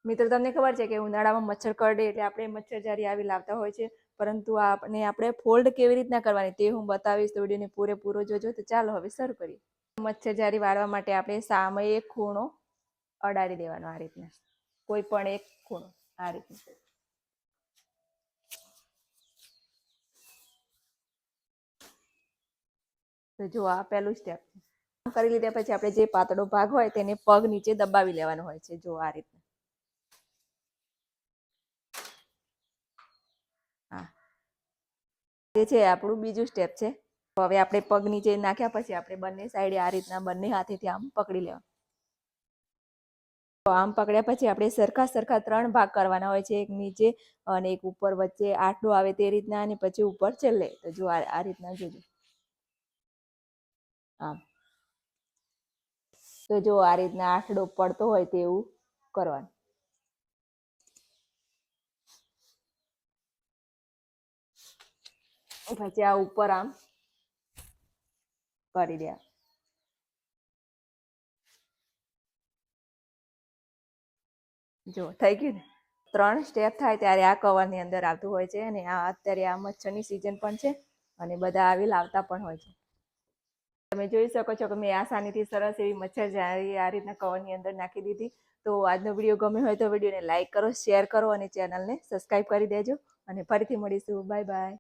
મિત્રો તમને ખબર છે કે ઉનાળામાં મચ્છર કરડે એટલે આપણે મચ્છરજારી આવી લાવતા હોય છે, પરંતુ આપણે ફોલ્ડ કેવી રીતના કરવાની તે હું બતાવીશ. તો વિડીયોને પૂરેપૂરો જોજો. તો ચાલો હવે શરૂ કરીએ. મચ્છરજારી વાળવા માટે આપણે સામે એક ખૂણો અડાડી દેવાનો, આ રીતના કોઈ પણ એક ખૂણો આ રીતના. તો જો આ પહેલું સ્ટેપ કરી લીધા પછી આપણે જે પાતળો ભાગ હોય તેને પગ નીચે દબાવી લેવાનો હોય છે. જો આ રીતના. હા, તે છે આપણું બીજું સ્ટેપ છે. હવે આપણે પગ નીચે નાખ્યા પછી આપણે બંને સાઈડે આ રીતના બંને હાથેથી આમ પકડી લેવાનું. આમ પકડ્યા પછી આપણે સરખા 3 ભાગ કરવાના હોય છે, એક નીચે અને એક ઉપર, વચ્ચે આટલો આવે તે રીતના, અને પછી ઉપર છેલ્લે. તો જો આ રીતના જોજો. આમ તો જો આ રીતના આટલો પડતો હોય તેવું કરવાનું. પછી આ ઉપર આમ કરી દે. જો થઈ ગયું ને. 3 સ્ટેપ થાય ત્યારે આ કવરની અંદર આવતું હોય છે, અને આ અત્યારે આ મચ્છરની સિઝન પણ છે અને બધા આવી લાવતા પણ હોય છે. તમે જોઈ શકો છો કે મેં આસાનીથી સરસ એવી મચ્છરજારી આ રીતના કવરની અંદર નાખી દીધી. તો આજનો વિડીયો ગમ્યો હોય તો વિડીયોને લાઈક કરો, શેર કરો અને ચેનલને સબસ્ક્રાઈબ કરી દેજો. અને ફરીથી મળીશું. Bye bye.